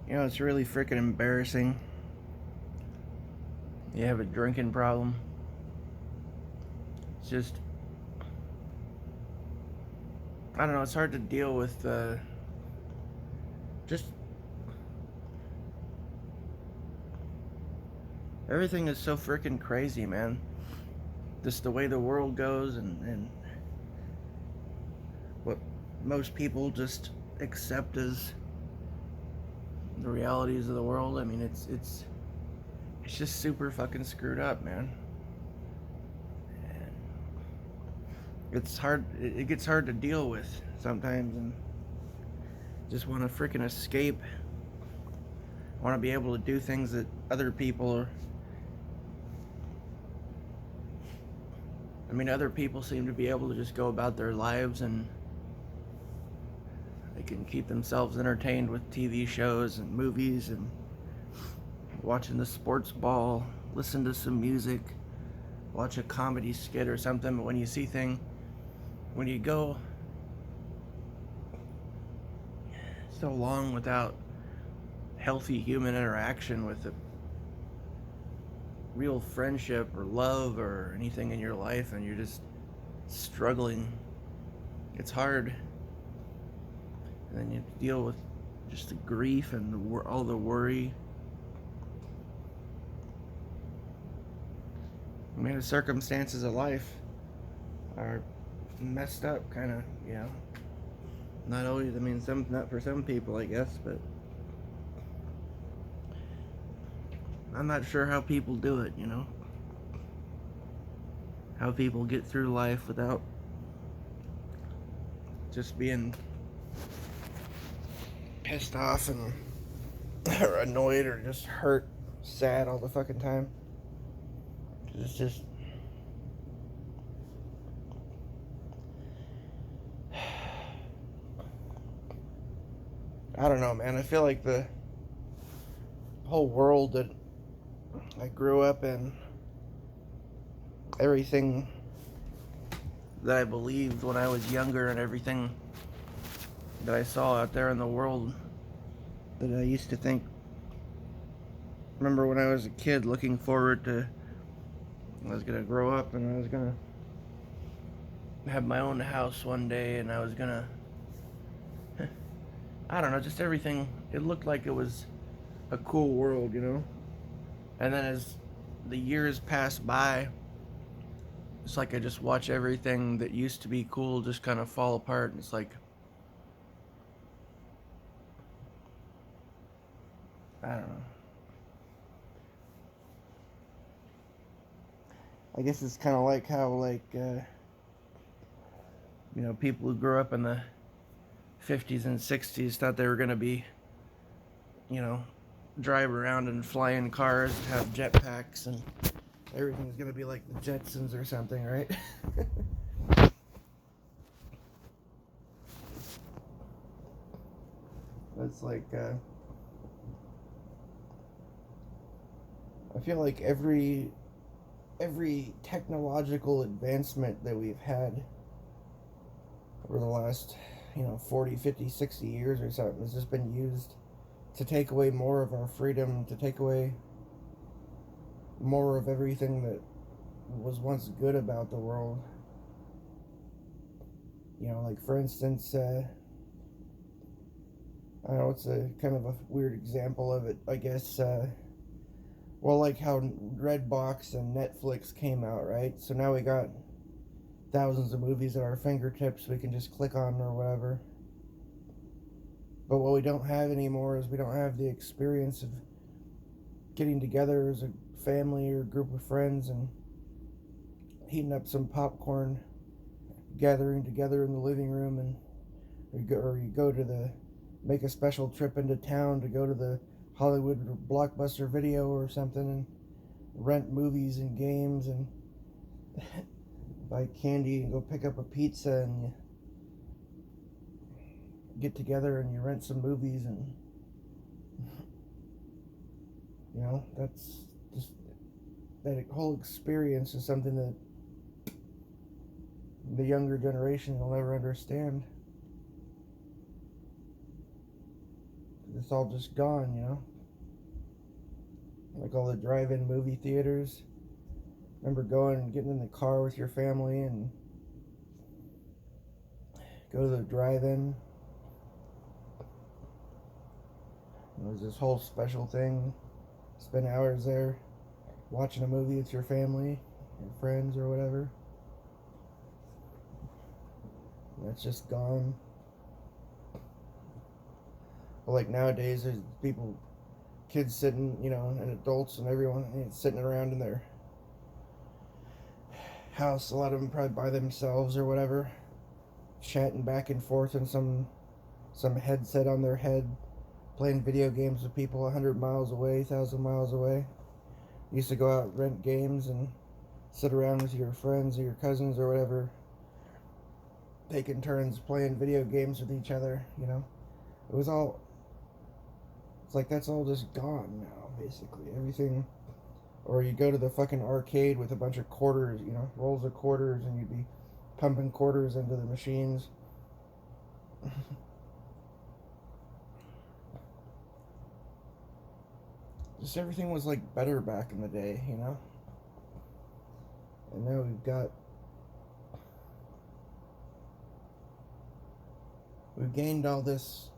You know, it's really freaking embarrassing. You have a drinking problem. It's just, I don't know, it's hard to deal with just everything is so freaking crazy, man. Just the way the world goes and what most people just accept as the realities of the world. I mean, it's just super fucking screwed up, man. And it's hard. It gets hard to deal with sometimes, and just want to freaking escape. Want to be able to do things that other people are. I mean, other people seem to be able to just go about their lives and they can keep themselves entertained with TV shows and movies and watching the sports ball, listen to some music, watch a comedy skit or something. But when you go so long without healthy human interaction with a real friendship or love or anything in your life and you're just struggling, it's hard. And then you have to deal with just the grief and all the worry. I mean, the circumstances of life are messed up, kind of, you know. Not always, I mean, not for some people, I guess, but I'm not sure how people do it, you know. How people get through life without just being pissed off and or annoyed or just hurt, sad all the fucking time. It's just I don't know, man. I feel like the whole world that I grew up in, everything that I believed when I was younger and everything that I saw out there in the world that I used to think, remember when I was a kid looking forward to, I was going to grow up and I was going to have my own house one day and I was going to, I don't know, just everything. It looked like it was a cool world, you know? And then as the years pass by, it's like I just watch everything that used to be cool just kind of fall apart. And it's like, I don't know. I guess it's kind of like how, you know, people who grew up in the 50s and 60s thought they were going to be, you know, drive around in flying cars, have jetpacks, and everything's going to be like the Jetsons or something, right? It's like, I feel like every technological advancement that we've had over the last, you know, 40, 50, 60 years or something has just been used to take away more of our freedom, to take away more of everything that was once good about the world. You know, like for instance, I know it's a kind of a weird example of it, I guess. Well, like how Redbox and Netflix came out, right? So now we got thousands of movies at our fingertips we can just click on or whatever. But what we don't have anymore is we don't have the experience of getting together as a family or a group of friends and heating up some popcorn, gathering together in the living room, and you go to the make a special trip into town to go to the Hollywood Blockbuster Video or something and rent movies and games and buy candy and go pick up a pizza and you get together and you rent some movies and you know, that's just that whole experience is something that the younger generation will never understand. it's all just gone, you know? Like all the drive-in movie theaters. Remember going and getting in the car with your family and go to the drive-in. It was this whole special thing. Spend hours there watching a movie with your family, your friends, or whatever. That's just gone. But like nowadays, there's people, kids sitting, you know, and adults and everyone sitting around in their house. A lot of them probably by themselves or whatever, chatting back and forth in some headset on their head, playing video games with people 100 miles away, 1,000 miles away. You used to go out, rent games, and sit around with your friends or your cousins or whatever, taking turns playing video games with each other, you know. It was all, it's like that's all just gone now, basically. Everything, or you go to the fucking arcade with a bunch of quarters, you know, rolls of quarters, and you'd be pumping quarters into the machines. Just everything was like better back in the day, you know? And now we've gained all this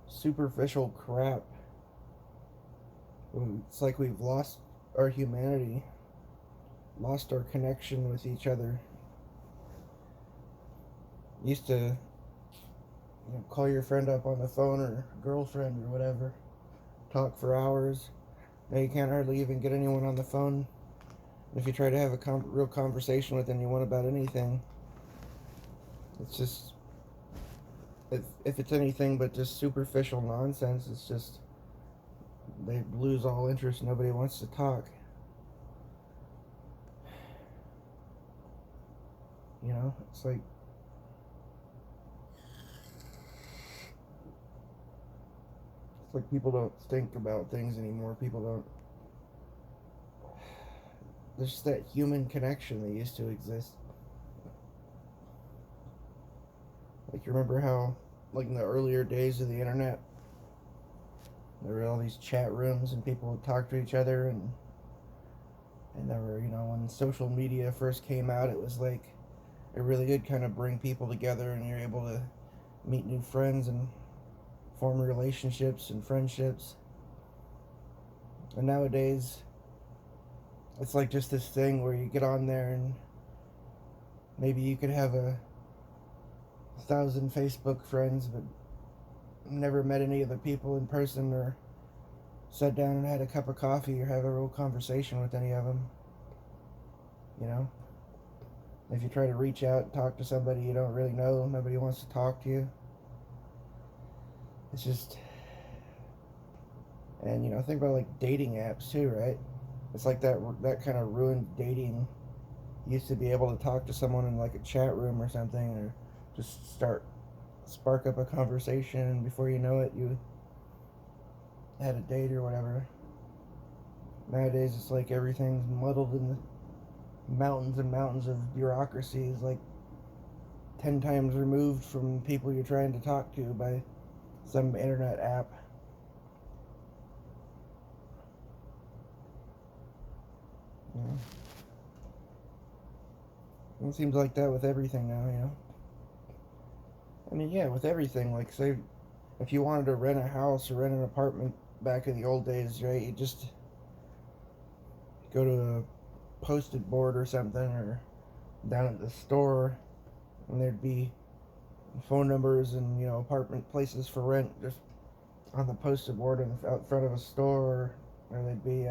superficial crap. It's like we've lost our humanity, lost our connection with each other. Used to, you know, call your friend up on the phone or girlfriend or whatever, talk for hours. Now you can't hardly even get anyone on the phone. If you try to have a real conversation with anyone about anything, it's just, if it's anything but just superficial nonsense, it's just, they lose all interest. Nobody wants to talk. You know, it's like people don't think about things anymore. People don't. There's just that human connection that used to exist. Like, you remember how, like, in the earlier days of the internet, there were all these chat rooms and people would talk to each other, and there were, you know, when social media first came out, it was like, it really did kind of bring people together, and you're able to meet new friends and form relationships and friendships. And nowadays, it's like just this thing where you get on there and maybe you could have 1,000 Facebook friends, but never met any of the people in person or sat down and had a cup of coffee or have a real conversation with any of them. You know? If you try to reach out and talk to somebody you don't really know, nobody wants to talk to you. It's just, and you know, think about like dating apps too, right? It's like that kind of ruined dating. You used to be able to talk to someone in like a chat room or something, or just spark up a conversation, and before you know it, you had a date or whatever. Nowadays, it's like everything's muddled in the mountains and mountains of bureaucracy. Is like 10 times removed from people you're trying to talk to by some internet app. Yeah. It seems like that with everything now, you know? I mean, yeah, with everything. Like, say, if you wanted to rent a house or rent an apartment back in the old days, right, you just go to a posted board or something, or down at the store, and there'd be phone numbers and, you know, apartment places for rent just on the posted board out front of a store, or there'd be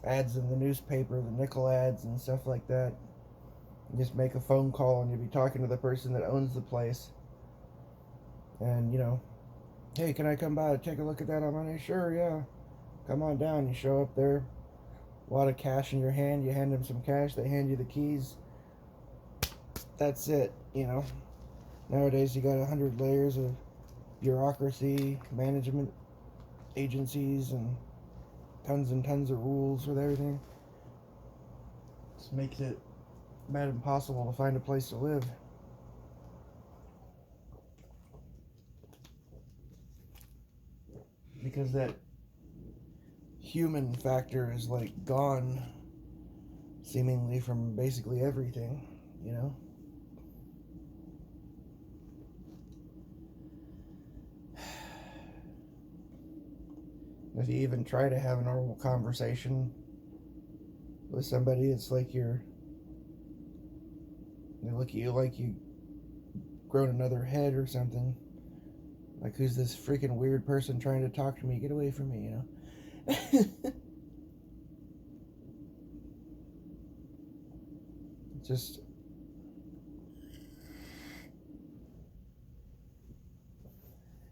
ads in the newspaper, the nickel ads and stuff like that. You just make a phone call and you'd be talking to the person that owns the place, and, you know, hey, can I come by and take a look at that on Monday? Sure, yeah, come on down. You show up there, a lot of cash in your hand, you hand them some cash, they hand you the keys. That's it, you know. Nowadays you got 100 layers of bureaucracy, management agencies, and tons of rules with everything. Just makes it about impossible to find a place to live. because that human factor is like gone seemingly from basically everything, you know? If you even try to have a normal conversation with somebody, it's like they look at you like you grown another head or something. Like, who's this freaking weird person trying to talk to me? Get away from me, you know? Just,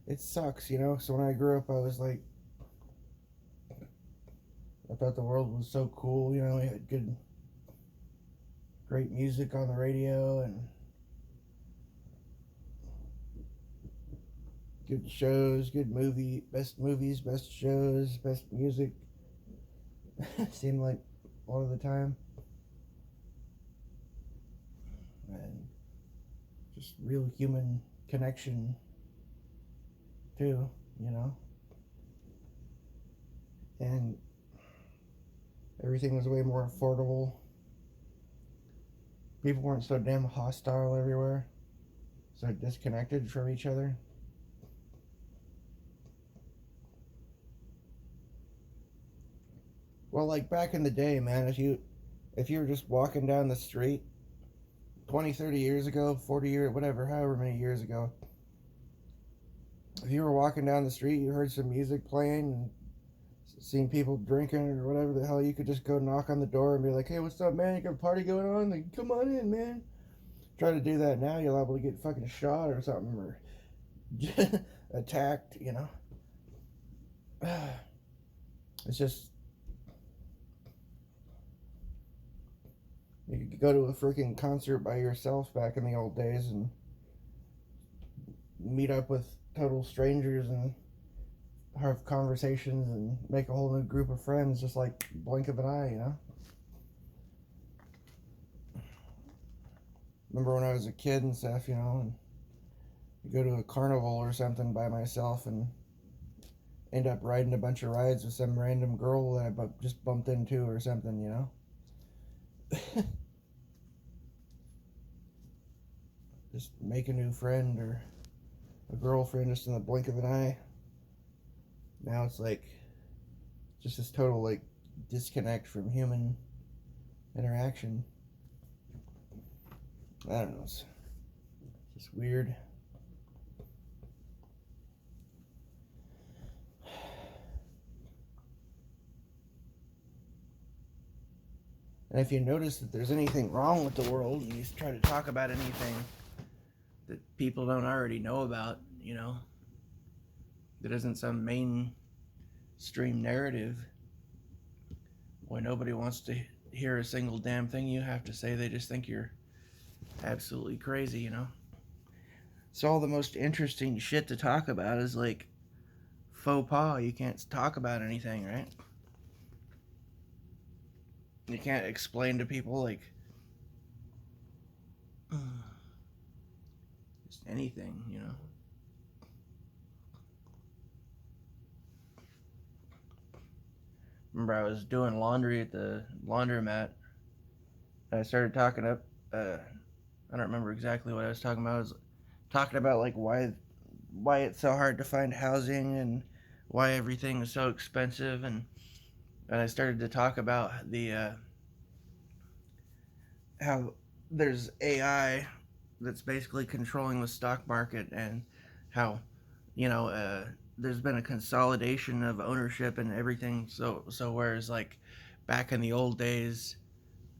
it sucks, you know? So when I grew up, I was like, I thought the world was so cool, you know? We had great music on the radio and good shows, best movies, best shows, best music. Seemed like all of the time. And just real human connection, too, you know? And everything was way more affordable. People weren't so damn hostile everywhere, so disconnected from each other. Well, like back in the day, man, if you were just walking down the street 20, 30 years ago, 40 years, whatever, however many years ago, if you were walking down the street, you heard some music playing and seen people drinking or whatever the hell, you could just go knock on the door and be like, "Hey, what's up, man? You got a party going on? Like, come on in, man." Try to do that now, you're liable to get fucking shot or something, or attacked, you know? It's just, you could go to a freaking concert by yourself back in the old days and meet up with total strangers and have conversations and make a whole new group of friends just like blink of an eye, you know? Remember when I was a kid and stuff, you know, and you go to a carnival or something by myself and end up riding a bunch of rides with some random girl that I just bumped into or something, you know? Just make a new friend or a girlfriend just in the blink of an eye. Now it's like just this total like disconnect from human interaction. I don't know. It's just weird. And if you notice that there's anything wrong with the world and you try to talk about anything that people don't already know about, you know, that isn't some mainstream narrative, when nobody wants to hear a single damn thing you have to say, they just think you're absolutely crazy, you know? So all the most interesting shit to talk about is like faux pas. You can't talk about anything, right? You can't explain to people like just anything, you know? Remember, I was doing laundry at the laundromat, and I started talking up. I don't remember exactly what I was talking about. I was talking about like why it's so hard to find housing and why everything is so expensive, and I started to talk about the how there's AI that's basically controlling the stock market, and how there's been a consolidation of ownership and everything. So whereas like back in the old days,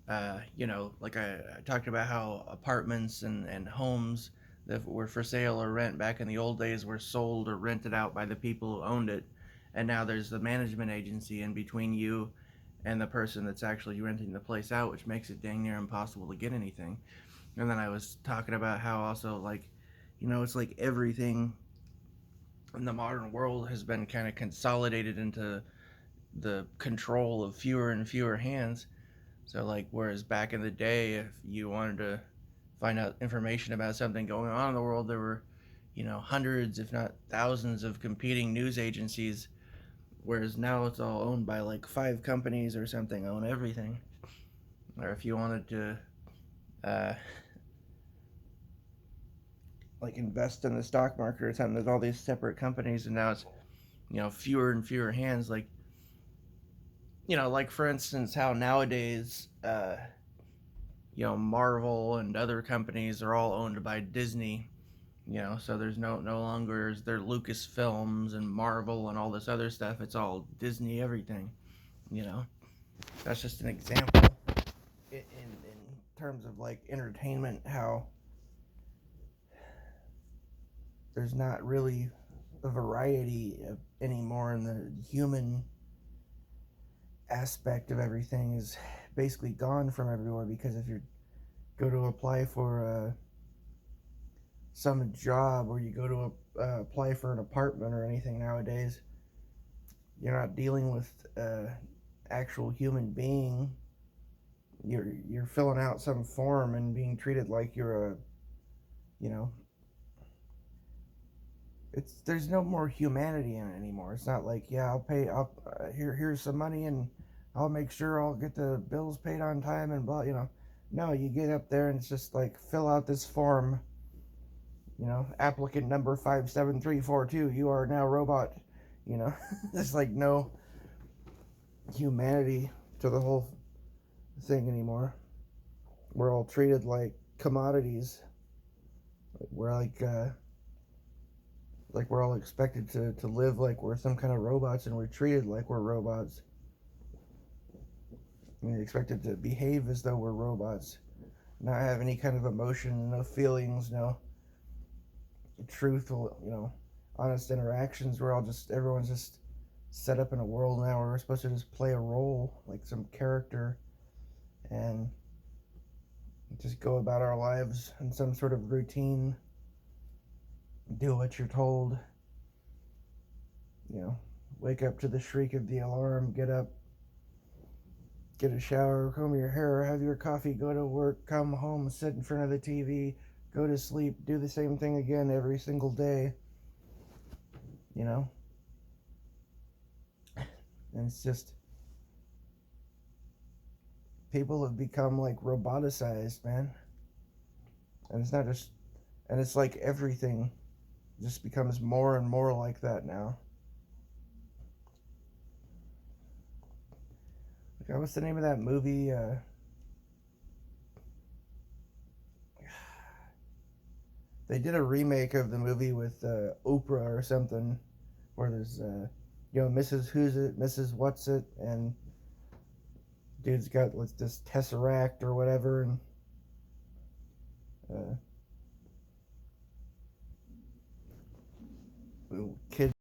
like I talked about how apartments and homes that were for sale or rent back in the old days were sold or rented out by the people who owned it, and now there's the management agency in between you and the person that's actually renting the place out, which makes it dang near impossible to get anything. And then I was talking about how also like, it's like everything in the modern world has been kind of consolidated into the control of fewer and fewer hands. So like, whereas back in the day, if you wanted to find out information about something going on in the world, there were, hundreds, if not thousands, of competing news agencies Whereas now it's all owned by like 5 companies or something, own everything. Or if you wanted to uh, like invest in the stock market or something, there's all these separate companies, and now it's fewer and fewer hands. Like like for instance, how nowadays Marvel and other companies are all owned by Disney. So there's no longer is there Lucasfilms and Marvel and all this other stuff. It's all Disney everything. You know, that's just an example in terms of like entertainment. How there's not really a variety anymore, in the human aspect of everything is basically gone from everywhere. Because if you go to apply for some job, or you go to apply for an apartment or anything nowadays, you're not dealing with actual human being. You're filling out some form and being treated like you're a you know it's there's no more humanity in it anymore. It's not like, yeah, I'll pay up here's some money and I'll make sure I'll get the bills paid on time and blah. No, you get up there and it's just like, fill out this form, applicant number 57342, you are now robot. There's like no humanity to the whole thing anymore. We're all treated like commodities. We're like we're all expected to live like we're some kind of robots, and we're treated like we're robots. We're expected to behave as though we're robots, not have any kind of emotion, no feelings, no truthful, honest interactions. Everyone's just set up in a world now where we're supposed to just play a role, like some character, and just go about our lives in some sort of routine, do what you're told, wake up to the shriek of the alarm, get up, get a shower, comb your hair, have your coffee, go to work, come home, sit in front of the TV, go to sleep, do the same thing again every single day. And it's just, people have become like roboticized, man. And it's not just, and it's like everything just becomes more and more like that now. Like, what's the name of that movie? They did a remake of the movie with Oprah or something, where there's Mrs. Who's It, Mrs. What's It, and dude's got like this tesseract or whatever, and